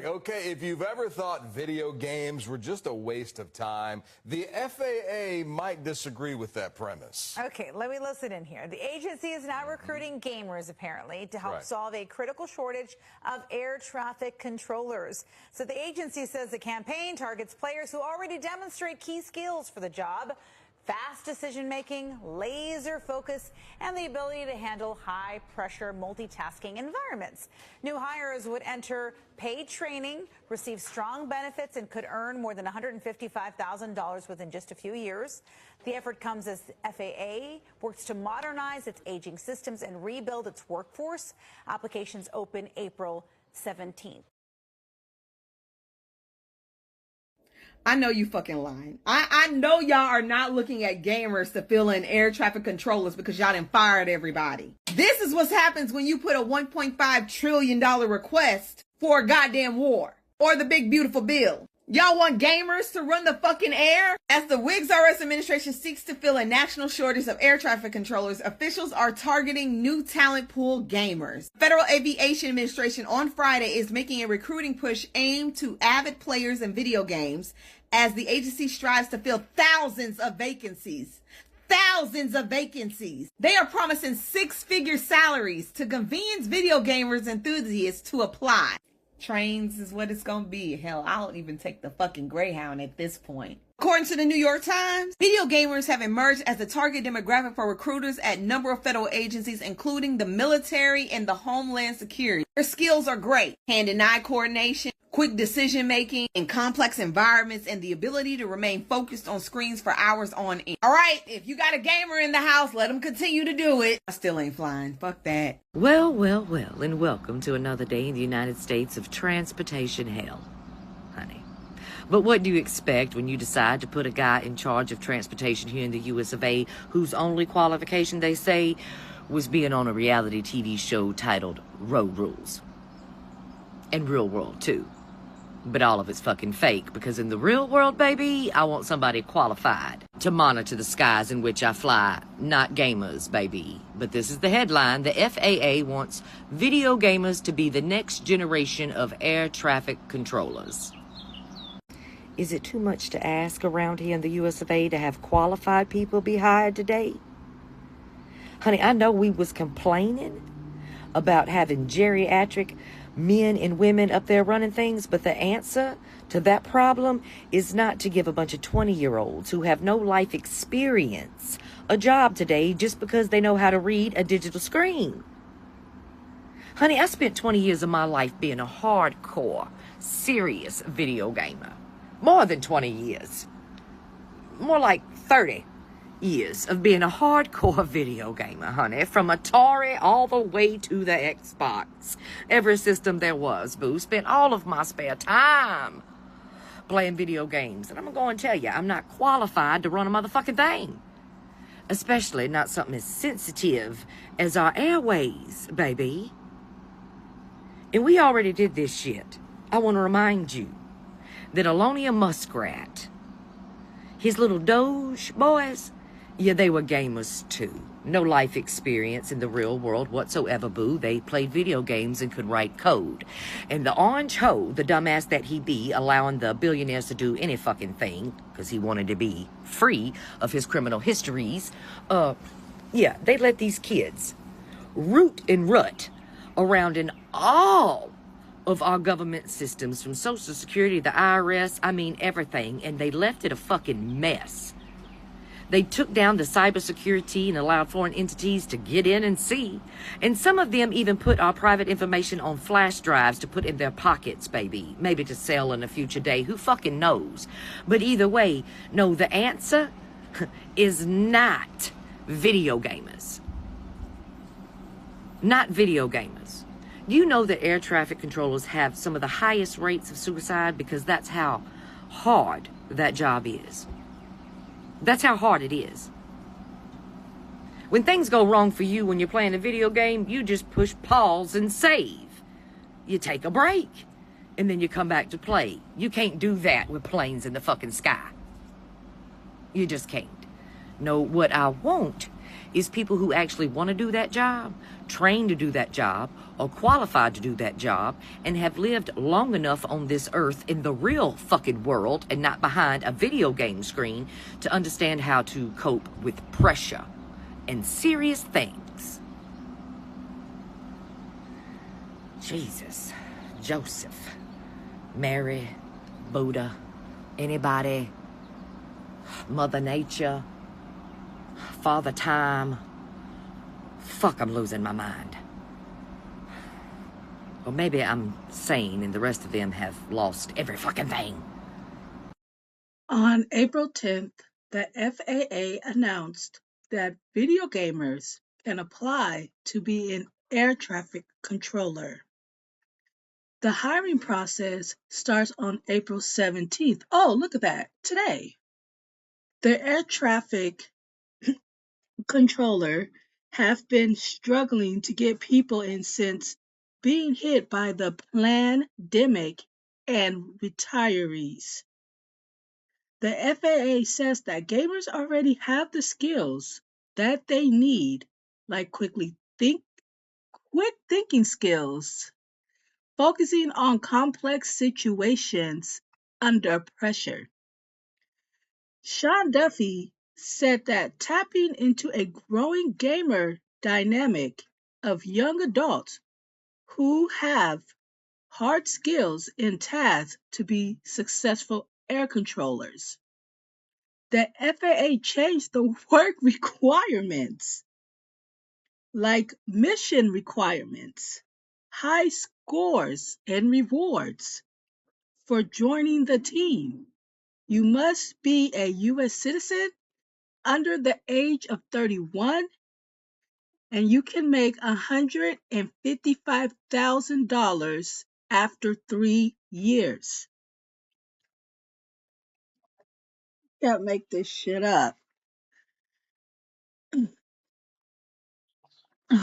back. Okay, if you've ever thought video games were just a waste of time, the FAA might disagree with that premise. Okay, let me listen in here. The agency is now recruiting gamers, apparently, to help solve a critical shortage of air traffic controllers. So the agency says the campaign targets players who already demonstrate key skills for the job: fast decision-making, laser focus, and the ability to handle high-pressure multitasking environments. New hires would enter paid training, receive strong benefits, and could earn more than $155,000 within just a few years. The effort comes as FAA works to modernize its aging systems and rebuild its workforce. Applications open April 17th. I know you fucking lying. I know y'all are not looking at gamers to fill in air traffic controllers because y'all done fired everybody. This is what happens when you put a $1.5 trillion request for a goddamn war or the big beautiful bill. Y'all want gamers to run the fucking air? As the WIGS-RS administration seeks to fill a national shortage of air traffic controllers, officials are targeting new talent pool gamers. Federal Aviation Administration on Friday is making a recruiting push aimed to avid players in video games as the agency strives to fill thousands of vacancies. Thousands of vacancies. They are promising six-figure salaries to convince video gamers enthusiasts to apply. Trains is what it's gonna be. Hell, I don't even take the fucking Greyhound at this point. According to the New York Times, video gamers have emerged as the target demographic for recruiters at a number of federal agencies, including the military and the Homeland Security. Their skills are great. Hand and eye coordination, quick decision making in complex environments, and the ability to remain focused on screens for hours on end. All right, if you got a gamer in the house, let them continue to do it. I still ain't flying. Fuck that. Well, well, well, and welcome to another day in the United States of transportation hell, honey. But what do you expect when you decide to put a guy in charge of transportation here in the US of A whose only qualification, they say, was being on a reality TV show titled Road Rules? And Real World, too. But all of it's fucking fake, because in the real world, baby, I want somebody qualified to monitor the skies in which I fly, not gamers, baby. But this is the headline. The FAA wants video gamers to be the next generation of air traffic controllers. Is it too much to ask around here in the US of A to have qualified people be hired today? Honey, I know we was complaining about having geriatric men and women up there running things, but the answer to that problem is not to give a bunch of 20-year-olds who have no life experience a job today just because they know how to read a digital screen. Honey, I spent 20 years of my life being a hardcore, serious video gamer. More than 20 years. More like 30 years of being a hardcore video gamer, honey. From Atari all the way to the Xbox. Every system there was, boo. Spent all of my spare time playing video games. And I'm going to tell you, I'm not qualified to run a motherfucking thing. Especially not something as sensitive as our airways, baby. And we already did this shit. I want to remind you that Alonia Muskrat, his little Doge boys, yeah, they were gamers too. No life experience in the real world whatsoever, boo. They played video games and could write code. And the orange hoe, the dumbass that he be, allowing the billionaires to do any fucking thing, because he wanted to be free of his criminal histories, yeah, they let these kids root and rut around in all of our government systems, from Social Security, the IRS, I mean everything, and they left it a fucking mess. They took down the cybersecurity and allowed foreign entities to get in and see. And some of them even put our private information on flash drives to put in their pockets, baby. Maybe to sell in a future day. Who fucking knows? But either way, no, the answer is not video gamers. Not video gamers. You know that air traffic controllers have some of the highest rates of suicide because that's how hard that job is. That's how hard it is. When things go wrong for you when you're playing a video game, you just push pause and save. You take a break, and then you come back to play. You can't do that with planes in the fucking sky. You just can't. No, what I want is people who actually want to do that job, trained to do that job, or qualified to do that job and have lived long enough on this earth in the real fucking world and not behind a video game screen to understand how to cope with pressure and serious things. Jesus, Joseph, Mary, Buddha, anybody, Mother Nature, Father Time. Fuck, I'm losing my mind. Or maybe I'm sane and the rest of them have lost every fucking thing. On April 10th, the FAA announced that video gamers can apply to be an air traffic controller. The hiring process starts on April 17th. Oh, look at that, today. The air traffic controller have been struggling to get people in since being hit by the pandemic and retirees. The FAA says that gamers already have the skills that they need, like quick thinking skills, focusing on complex situations under pressure. Sean Duffy said that tapping into a growing gamer dynamic of young adults who have hard skills in tasks to be successful air controllers. The FAA changed the work requirements, like mission requirements, high scores, and rewards for joining the team. You must be a U.S. citizen under the age of 31, and you can make $155,000 after 3 years. Can't make this shit up.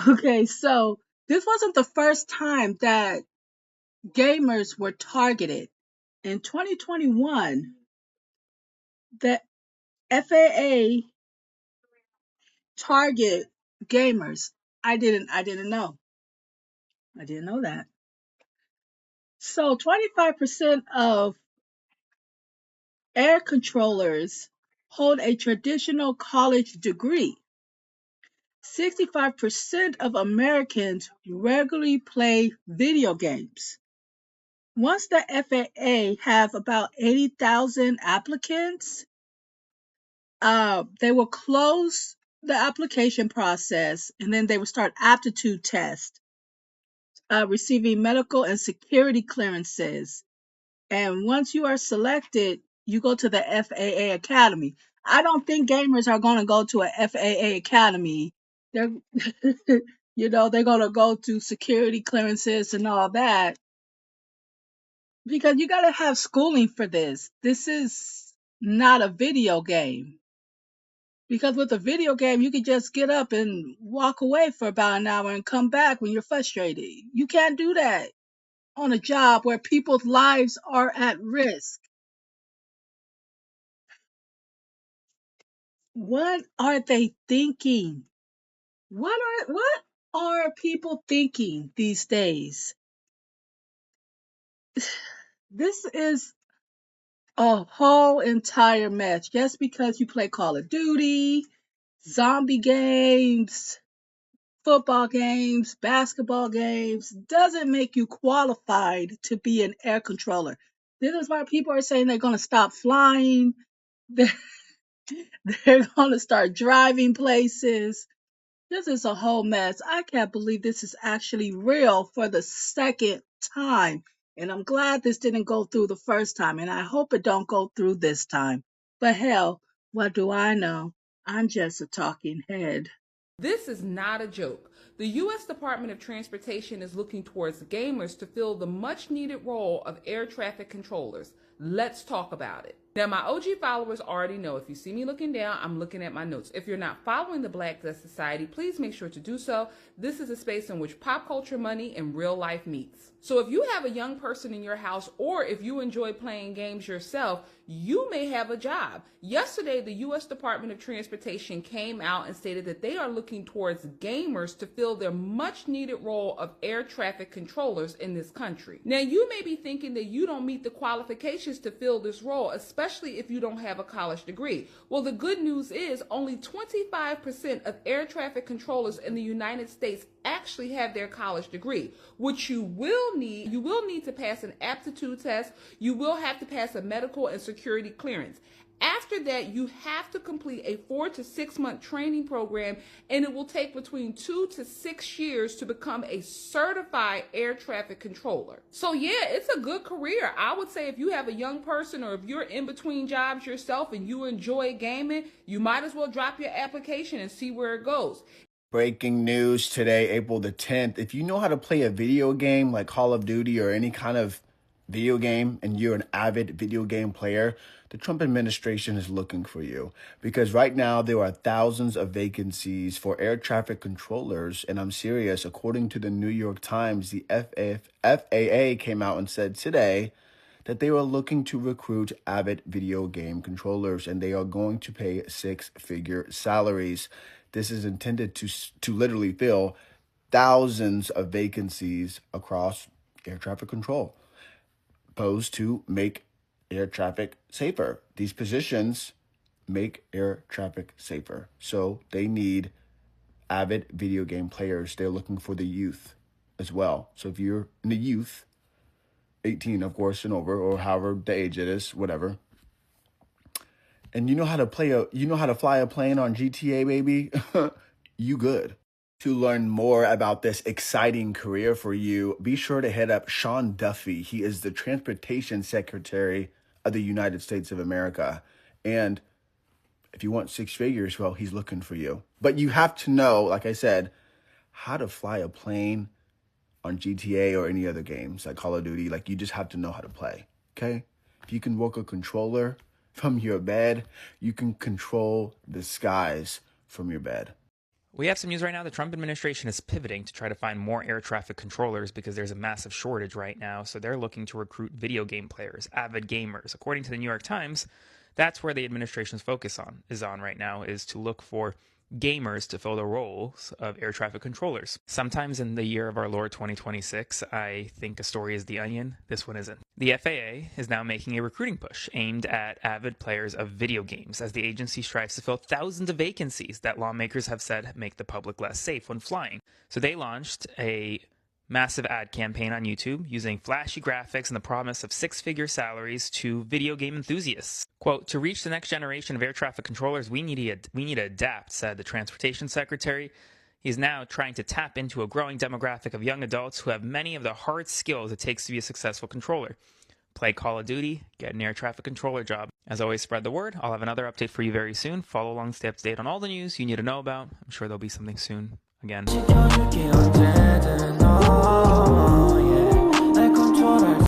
Okay, so this wasn't the first time that gamers were targeted. In 2021, the FAA target gamers. I didn't know. I didn't know that. So 25% of air controllers hold a traditional college degree. 65% of Americans regularly play video games. Once the FAA have about 80,000 applicants, they will close the application process and then they will start aptitude tests, receiving medical and security clearances. And once you are selected, you go to the FAA Academy. I don't think gamers are going to go to a FAA Academy. They're, they're going to go to security clearances and all that. Because you got to have schooling for this. This is not a video game. Because with a video game, you can just get up and walk away for about an hour and come back when you're frustrated. You can't do that on a job where people's lives are at risk. What are they thinking? What are people thinking these days? This is a whole entire mess. Just because you play Call of Duty, zombie games, football games, basketball games, doesn't make you qualified to be an air controller. This is why people are saying they're going to stop flying. They're going to start driving places. This is a whole mess. I can't believe this is actually real for the second time. And I'm glad this didn't go through the first time. And I hope it don't go through this time. But hell, what do I know? I'm just a talking head. This is not a joke. The U.S. Department of Transportation is looking towards gamers to fill the much-needed role of air traffic controllers. Let's talk about it. Now, my OG followers already know. If you see me looking down, I'm looking at my notes. If you're not following the Black Death Society, please make sure to do so. This is a space in which pop culture money and real life meets. So if you have a young person in your house, or if you enjoy playing games yourself, you may have a job. Yesterday, the U.S. Department of Transportation came out and stated that they are looking towards gamers to fill their much needed role of air traffic controllers in this country. Now, you may be thinking that you don't meet the qualifications to fill this role, especially if you don't have a college degree. Well, the good news is only 25% of air traffic controllers in the United States actually have their college degree. What you will need to pass an aptitude test. You will have to pass a medical and security clearance. After that, you have to complete a 4 to 6 month training program, and it will take between 2 to 6 years to become a certified air traffic controller. So yeah, it's a good career. I would say if you have a young person or if you're in between jobs yourself and you enjoy gaming, you might as well drop your application and see where it goes. Breaking news today, April the 10th. If you know how to play a video game like Call of Duty or any kind of video game and you're an avid video game player, the Trump administration is looking for you, because right now there are thousands of vacancies for air traffic controllers. And I'm serious. According to the New York Times, the FAA came out and said today that they are looking to recruit avid video game controllers, and they are going to pay 6-figure salaries. This is intended to literally fill thousands of vacancies across air traffic control, posed to make air traffic safer. These positions make air traffic safer. So they need avid video game players. They're looking for the youth as well. So if you're in the youth, 18, of course, and over, or however the age it is, whatever, and you know how to fly a plane on GTA, baby, you good. To learn more about this exciting career for you, be sure to hit up Sean Duffy. He is the Transportation Secretary of the United States of America. And if you want 6 figures, well, he's looking for you. But you have to know, like I said, how to fly a plane on GTA or any other games like Call of Duty. Like, you just have to know how to play, okay? If you can work a controller from your bed, you can control the skies from your bed. We have some news right now. The Trump administration is pivoting to try to find more air traffic controllers because there's a massive shortage right now. So they're looking to recruit video game players, avid gamers. According to the New York Times, that's where the administration's focus is on right now, is to look for gamers to fill the roles of air traffic controllers. Sometimes in the year of our Lord 2026, I think a story is The Onion. This one isn't. The FAA is now making a recruiting push aimed at avid players of video games as the agency strives to fill thousands of vacancies that lawmakers have said make the public less safe when flying. So they launched a massive ad campaign on YouTube using flashy graphics and the promise of 6-figure salaries to video game enthusiasts. Quote, "To reach the next generation of air traffic controllers, we need to adapt," said the Transportation Secretary. He's now trying to tap into a growing demographic of young adults who have many of the hard skills it takes to be a successful controller. Play Call of Duty, get an air traffic controller job. As always, spread the word. I'll have another update for you very soon. Follow along, stay up to date on all the news you need to know about. I'm sure there'll be something soon again.